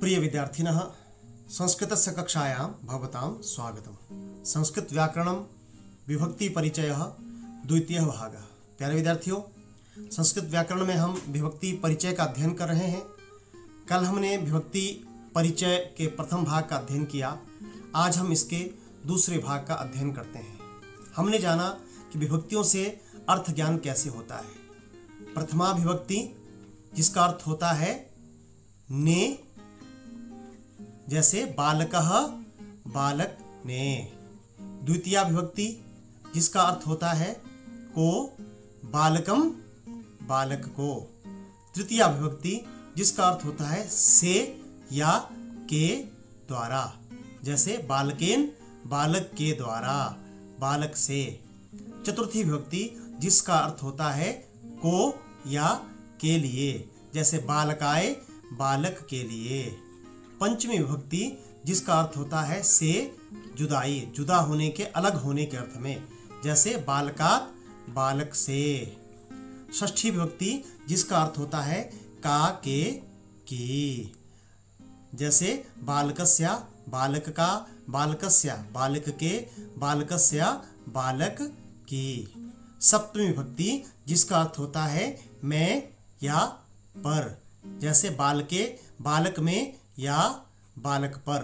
प्रिय विद्यार्थिनः, संस्कृतस्य कक्षायां भवतां स्वागतम्। संस्कृत व्याकरणं विभक्ति परिचयः द्वितीयः भागः। प्यारे विद्यार्थियों, संस्कृत व्याकरण में हम विभक्ति परिचय का अध्ययन कर रहे हैं। कल हमने विभक्ति परिचय के प्रथम भाग का अध्ययन किया। आज हम इसके दूसरे भाग का अध्ययन करते हैं। हमने जाना कि विभक्तियों से अर्थ ज्ञान कैसे होता है। प्रथमा विभक्ति जिसका अर्थ होता है ने, जैसे बालकः बालक ने। द्वितीया विभक्ति जिसका अर्थ होता है को, बालकम बालक को। तृतीया विभक्ति जिसका अर्थ होता है से या के द्वारा, जैसे बालकेन बालक के द्वारा, बालक से। चतुर्थी विभक्ति जिसका अर्थ होता है को या के लिए, जैसे बालकाय बालक के लिए। पंचमी विभक्ति जिसका अर्थ होता है से जुदाई, जुदा होने के, अलग होने के अर्थ में, जैसे बालकात बालक से। षष्ठी विभक्ति जिसका अर्थ होता है का के की, जैसे बालकस्या बालक का, बालकस्या बालक के, बालकस्या बालक की। सप्तमी विभक्ति जिसका अर्थ होता है मैं या पर, जैसे बालके बालक में या बालक पर।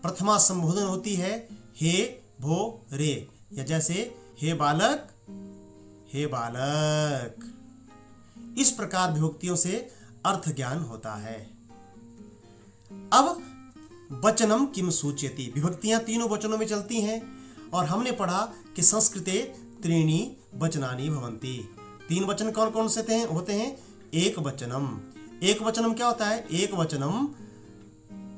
प्रथमा संबोधन होती है हे भो रे, या जैसे हे बालक हे बालक। इस प्रकार विभक्तियों से अर्थ ज्ञान होता है। अब वचनम किम सूचयति, विभक्तियां तीनों वचनों में चलती हैं और हमने पढ़ा कि संस्कृते त्रीणि वचनानि भवन्ति। तीन वचन कौन कौन से होते हैं? एक वचनम। एक वचनम क्या होता है? एक वचनम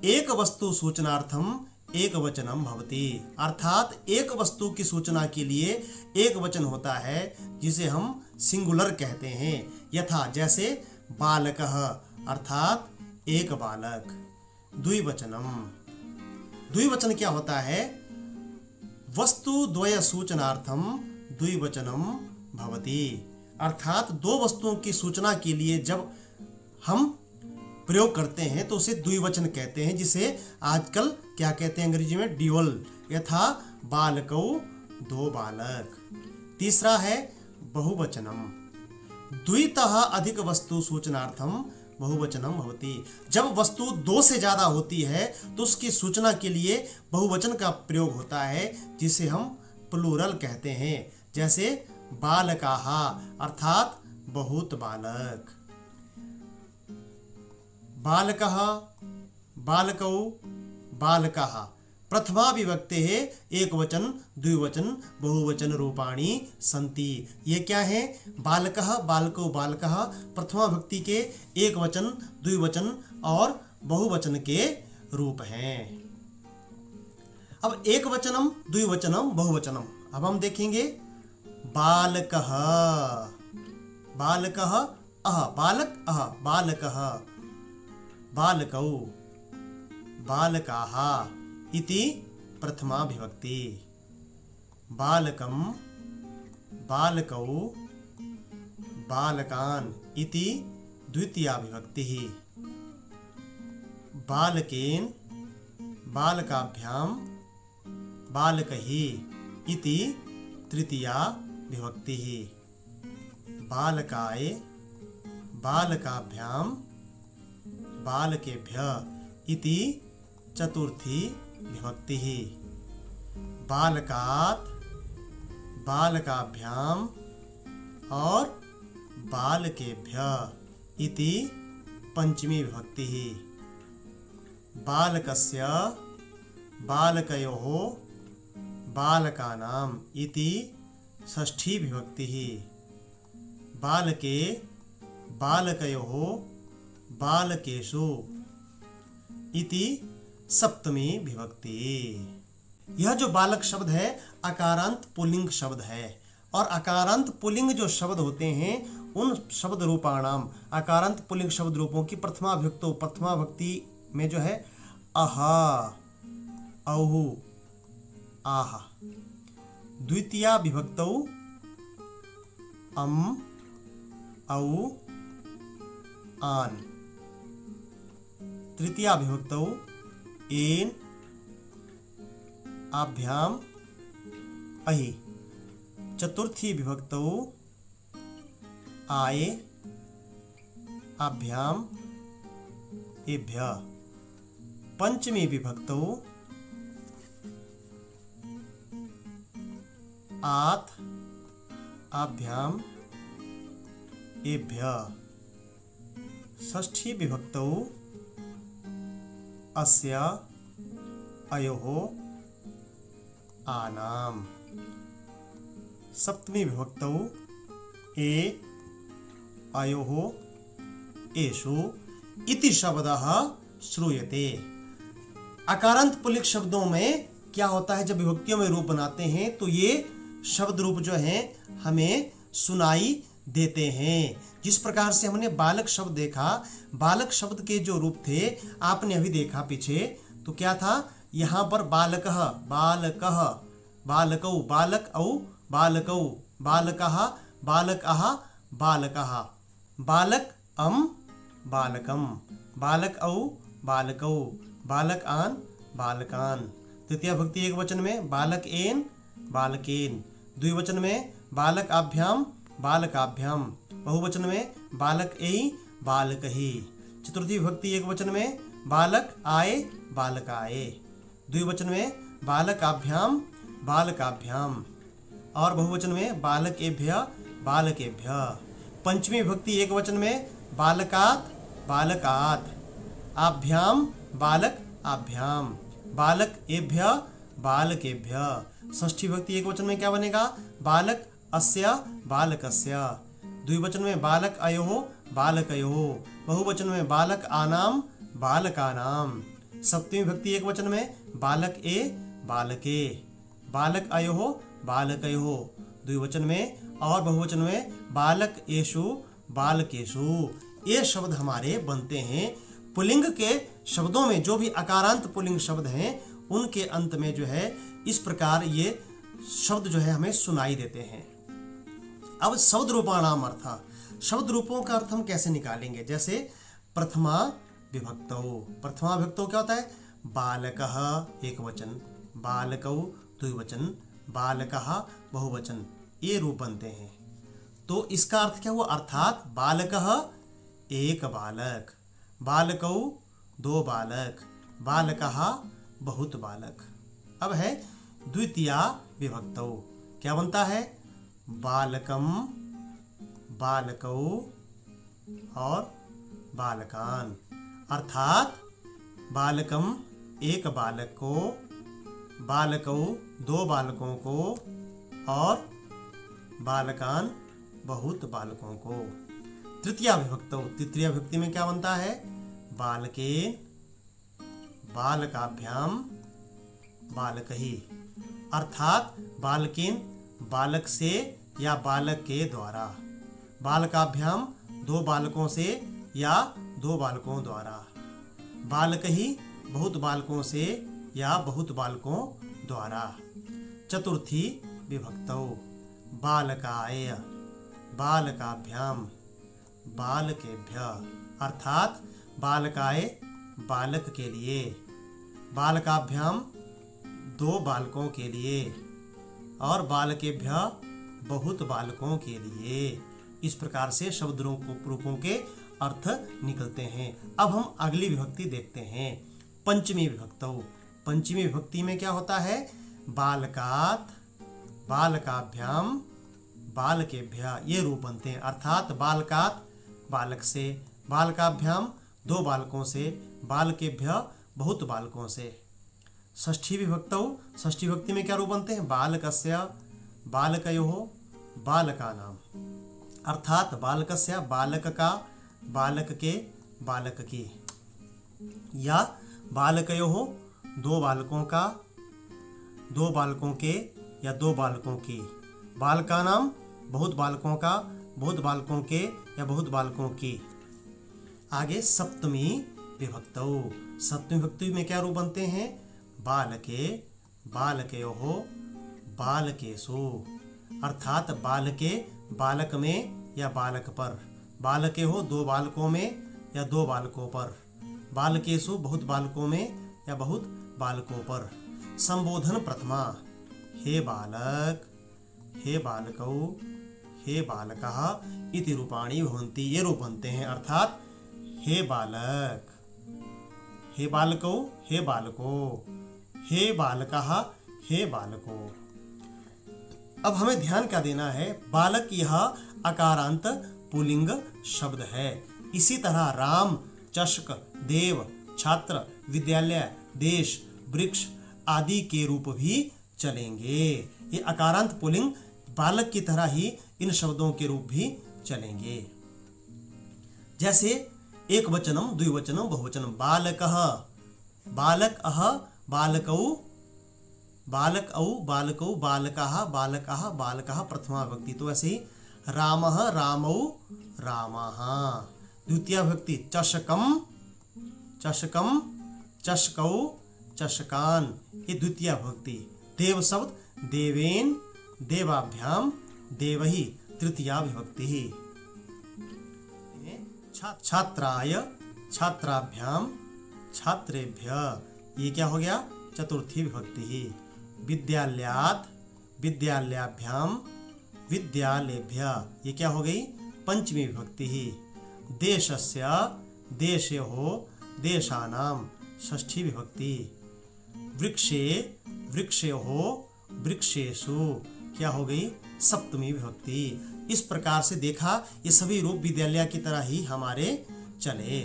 एक वस्तु सूचनार्थम एक वचनम भवति, अर्थात एक वस्तु की सूचना के लिए एक वचन होता है जिसे हम सिंगुलर कहते हैं। यथा जैसे बालकः अर्थात एक बालक। द्विवचनम, द्विवचन क्या होता है? वस्तु द्वय सूचनार्थम द्विवचनम भवति, अर्थात दो वस्तुओं की सूचना के लिए जब हम प्रयोग करते हैं तो उसे द्विवचन कहते हैं, जिसे आजकल क्या कहते हैं अंग्रेजी में? ड्यूअल। यथा बालकौ दो बालक। तीसरा है बहुवचनम, द्वितः अधिक वस्तु सूचनार्थम बहुवचनम भवति। जब वस्तु दो से ज्यादा होती है तो उसकी सूचना के लिए बहुवचन का प्रयोग होता है, जिसे हम प्लूरल कहते हैं, जैसे बालकाः अर्थात बहुत बालक। बालकः बालकौ बालकाः। प्रथमा विभक्तेः एकवचन द्विवचन बहुवचन रूपाणि सन्ति। ये क्या है? बालकः बालकौ बालकाः प्रथमा विभक्ति के एक वचन द्विवचन और बहुवचन के रूप हैं। अब एक वचनम द्विवचनम बहुवचनम। अब हम देखेंगे बालकः, बालकः अह बालक अह बालकः, बालकौ बालकाः इति प्रथमा विभक्ति। बालकं बालकौ बालकान् इति द्वितीया विभक्तिः। बालकेन बालकाभ्यां बालकैः इति तृतीया विभक्तिः। बालकाय बालकाभ्यां बालकेभ्यः इति चतुर्थी विभक्तिः। बालकात् बालकाभ्यां और बालकेभ्यः इति पंचमी विभक्तिः। बालकस्य बालकयोः बालकानाम् इति षष्ठी विभक्तिः। बालके बालकयोः बालकेषु इति सप्तमी विभक्ति। यह जो बालक शब्द है अकारांत पुल्लिंग शब्द है, और अकारांत पुल्लिंग जो शब्द होते हैं उन शब्द रूपाणाम, अकारांत पुल्लिंग शब्द रूपों की प्रथमा विभक्तो, प्रथमा विभक्ति में जो है अहा औहु आह। द्वितीया विभक्तौ अम औ आन। तृतीया विभक्तौ एन आभ्याम अहि। चतुर्थी विभक्तौ आए आभ्याम एभ्य। पंचमी विभक्तौ आत आभ्याम एभ्य। षष्ठी विभक्तौ अस्य अयोः आनाम। सप्तमी विभक्तौ ए अयोः एषु इति शब्दः श्रूयते। अकारांत पुल्लिंग शब्दों में क्या होता है, जब विभक्तियों में रूप बनाते हैं तो ये शब्द रूप जो हैं हमें सुनाई देते हैं। जिस प्रकार से हमने बालक शब्द देखा, बालक शब्द के जो रूप थे आपने अभी देखा पीछे, तो क्या था, यहाँ पर बालकः बालकः बालकौ बालकौ बालकौ बालकः बालकः बालकः बालक अम बालकम बालकौ बालकौ बालकान बालकान। तृतीया विभक्ति एक वचन में बालक एन बालकेन। द्विवचन में बालक आभ्याम बालकाभ्याम। बहुवचन में बालक एहि बालकहि। चतुर्थी विभक्ति एक वचन में बालक आए बालकाए। द्विवचन में बालकाभ्याम बालकाभ्याम और बहुवचन में बालक एभ्य बालकेभ्य। पंचमी विभक्ति एक वचन में बालकात बालकात। आभ्याम बालक आभ्याम बालक एभ्य बालकेभ्य। षष्ठी विभक्ति एक वचन में क्या बनेगा, बालक अस्य बालकस्य। द्विवचन में बालक अयोः बालकयोः। बहुवचन में बालक आनाम बालकानाम। सप्तमी विभक्ति एक वचन में बालक ए बालके बालक अयोः बालकयोः। द्विवचन में और बहुवचन में बालक एषु बालकेषु। ये शब्द हमारे बनते हैं। पुल्लिंग के शब्दों में जो भी अकारांत पुल्लिंग शब्द हैं उनके अंत में जो है इस प्रकार ये शब्द जो है हमें सुनाई देते हैं। अब शब्द रूपाणाम अर्थ, शब्द रूपों का अर्थ हम कैसे निकालेंगे। जैसे प्रथमा विभक्तौ, प्रथमा विभक्तौ क्या होता है, बालकः एक वचन, बालकौ द्विवचन, बालकः बहुवचन, ये रूप बनते हैं। तो इसका अर्थ क्या हुआ, अर्थात बालकः एक बालक, बालकौ दो बालक, बालकः बहुत बालक। अब है द्वितीया विभक्तौ, क्या बनता है, बालकम बालकौ और बालकान। अर्थात बालकम एक बालक को, बालकौ दो बालकों को और बालकान बहुत बालकों को। तृतीया विभक्तौ, तृतीय विभक्ति में क्या बनता है, बालकेन बालकाभ्याम बालकहि। अर्थात बालकेन बालक से या बालक के द्वारा, बालकाभ्याम दो बालकों से या दो बालकों द्वारा, बालकहि बहुत बालकों से या बहुत बालकों द्वारा। चतुर्थी विभक्तौ, बालकाय बालकाभ्याम बालकेभ्य। अर्थात बालकाय बालक के लिए, बालकाभ्याम दो बालकों के लिए और बालकेभ्य बहुत बालकों के लिए। इस प्रकार से शब्द रूपों के अर्थ निकलते हैं। अब हम अगली विभक्ति देखते हैं, पंचमी विभक्तौ। पंचमी विभक्ति में क्या होता है, बालकात बालकाभ्याम बालकेभ्य, ये रूप बनते हैं। अर्थात बालकात बालक से, बालकाभ्याम दो बालकों से, बालकेभ्य बहुत बालकों से। षष्ठी विभक्तौ, षष्ठी विभक्ति में क्या रूप बनते हैं, बालकस्य बालकयोः बालकानाम। अर्थात बालकस्य बालक का, बालक के बालक की, या बालकयोः दो बालकों का, दो बालकों के या दो बालकों की। बालकानाम बहुत बालकों का, बहुत बालकों के या बहुत बालकों की। आगे सप्तमी विभक्तौ, सप्तमी विभक्ति में क्या रूप बनते हैं, बालके बालकयोः बालकेषु। अर्थात बालके बालक में या बालक पर, बालके हो दो बालकों में या दो बालकों पर, बालकेषु बहुत बालकों में या बहुत बालकों पर। संबोधन प्रथमा, हे बालक, हे बालकौ, हे बालकः इति रूपाणि भवन्ति। ये रूप बनते हैं, अर्थात हे बालक, हे बालकौ, हे बालको, हे बालकः, हे बालको। अब हमें ध्यान क्या देना है, बालक यह अकारांत पुल्लिंग शब्द है। इसी तरह राम, चषक, देव, छात्र, विद्यालय, देश, वृक्ष आदि के रूप भी चलेंगे। ये अकारांत पुल्लिंग बालक की तरह ही इन शब्दों के रूप भी चलेंगे। जैसे एक वचनम, द्विवचनम, बहुवचनम। बालकः, बालकः, बालकौ, बालकौ, बालकौ, बालकः, बालकः, बालकः प्रथमा विभक्ति। तो ऐसे ही रामः, रामौ, रामाः। द्वितीया विभक्ति चषकम, चषकम, चषकौ, चषकान। ये द्वितीया विभक्ति। देव शब्द देवेन, देवाभ्याम, देवहि तृतीया विभक्ति। छात्राय, छात्राभ्याम, छात्रेभ्य ये क्या हो गया, चतुर्थी विभक्ति। विद्यालयात्, विद्यालयाभ्याम, विद्यालयेभ्य ये क्या हो गई, पंचमी विभक्ति। देशस्य, देशयोः, देशानां षष्ठी विभक्ति। वृक्षे, वृक्षयोः, वृक्षेषु क्या हो गई, सप्तमी विभक्ति। इस प्रकार से देखा ये सभी रूप विद्यालय की तरह ही हमारे चले।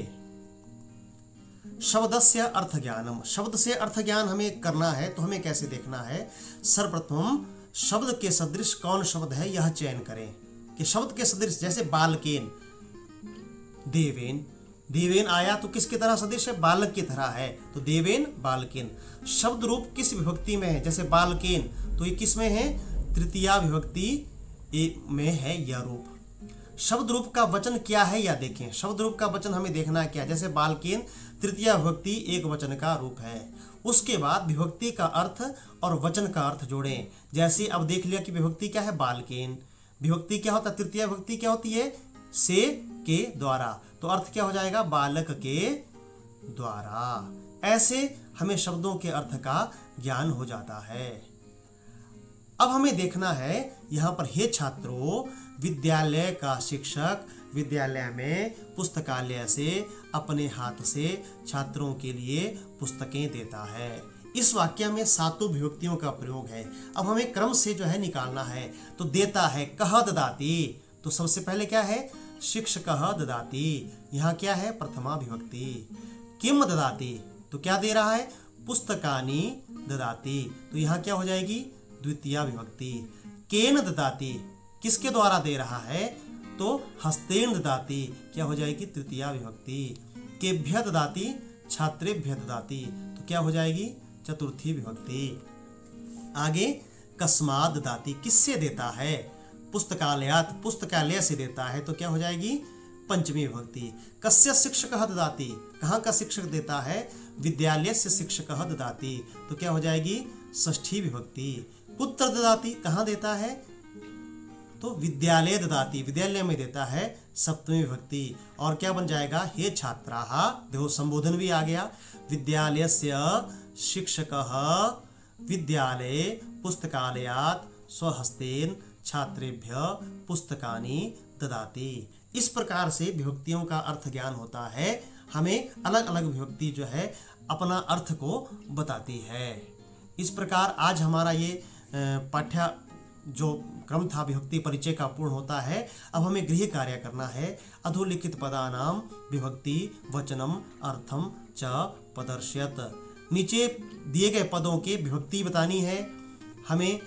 शब्दस्य अर्थ ज्ञानम, शब्द से अर्थ ज्ञान हमें करना है तो हमें कैसे देखना है, सर्वप्रथम शब्द के सदृश कौन शब्द है यह चयन करें कि शब्द के सदृश, जैसे बालकेन, देवेन, देवेन आया तो किसकी तरह सदृश है, बालक की तरह है, तो देवेन, बालकेन। शब्द रूप किस विभक्ति में है, जैसे बालकेन तो ये किस में है, तृतीया विभक्ति में है यह रूप। शब्द रूप का वचन क्या है या देखें, शब्द रूप का वचन हमें देखना है क्या, जैसे बालकेन तृतीया विभक्ति एक वचन का रूप है। उसके बाद विभक्ति का अर्थ और वचन का अर्थ जोड़ें। जैसे अब देख लिया कि विभक्ति क्या है, बालकेन, विभक्ति क्या होता है, तृतीया विभक्ति क्या होती है, से के द्वारा, तो अर्थ क्या हो जाएगा, बालक के द्वारा। ऐसे हमें शब्दों के अर्थ का ज्ञान हो जाता है। अब हमें देखना है यहाँ पर, हे छात्रों, विद्यालय का शिक्षक विद्यालय में पुस्तकालय से अपने हाथ से छात्रों के लिए पुस्तकें देता है। इस वाक्य में सातों विभक्तियों का प्रयोग है। अब हमें क्रम से जो है निकालना है, तो देता है कह ददाति, तो सबसे पहले क्या है, शिक्षकः ददाति, यहाँ क्या है, प्रथमा विभक्ति। किम ददाति, तो क्या दे रहा है, पुस्तकानि ददाति, तो यहाँ क्या हो जाएगी, द्वितीया विभक्ति। केन ददाति, किसके द्वारा दे रहा है, तो हस्तेन ददाति, क्या हो जाएगी, तृतीया विभक्ति। केभ्य ददाति, छात्रेभ्य ददाति, तो क्या हो जाएगी, चतुर्थी विभक्ति। आगे कस्मात् ददाति, किससे देता है, पुस्तकालयात्, पुस्तकालय से देता है, तो क्या हो जाएगी, पंचमी विभक्ति। कस्य शिक्षकः ददाति, कहाँ का शिक्षक देता है, विद्यालय से शिक्षकः ददाति, तो क्या हो जाएगी, षष्ठी विभक्ति। पुत्र ददाति, कहाँ देता है, तो विद्यालय ददाति, विद्यालय में देता है, सप्तमी विभक्ति। और क्या बन जाएगा, हे छात्राः, देखो संबोधन भी आ गया। विद्यालयस्य शिक्षकः विद्यालये पुस्तकालयात् स्वहस्तेन छात्रेभ्य पुस्तकानि ददाति। इस प्रकार से विभक्तियों का अर्थ ज्ञान होता है। हमें अलग अलग विभक्ति जो है अपना अर्थ को बताती है। इस प्रकार आज हमारा ये पाठ्य जो क्रम था विभक्ति परिचय का पूर्ण होता है। अब हमें गृह कार्य करना है। अधोलिखित पदानाम विभक्ति वचनम अर्थम च पदर्श्यत। नीचे दिए गए पदों के विभक्ति बतानी है, हमें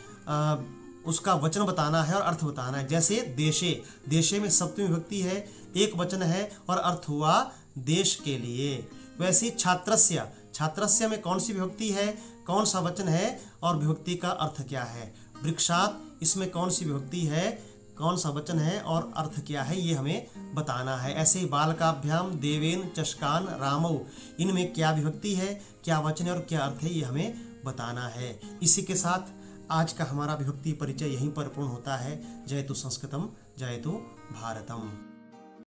उसका वचन बताना है और अर्थ बताना है। जैसे देशे, देशे में सप्तमी विभक्ति है, एक वचन है और अर्थ हुआ देश के लिए। वैसे छात्रस्य, छात्रस्य में कौन सी विभक्ति है, कौन सा वचन है और विभक्ति का अर्थ क्या है। वृक्षात, इसमें कौन सी विभक्ति है, कौन सा वचन है और अर्थ क्या है, ये हमें बताना है। ऐसे ही बालकाभ्याम, देवेन, चषकान, रामौ, इनमें क्या विभक्ति है, क्या वचन है और क्या अर्थ है, ये हमें बताना है। इसी के साथ आज का हमारा विभक्ति परिचय यहीं पर पूर्ण होता है। जयतु संस्कृतम, जयतु भारतम।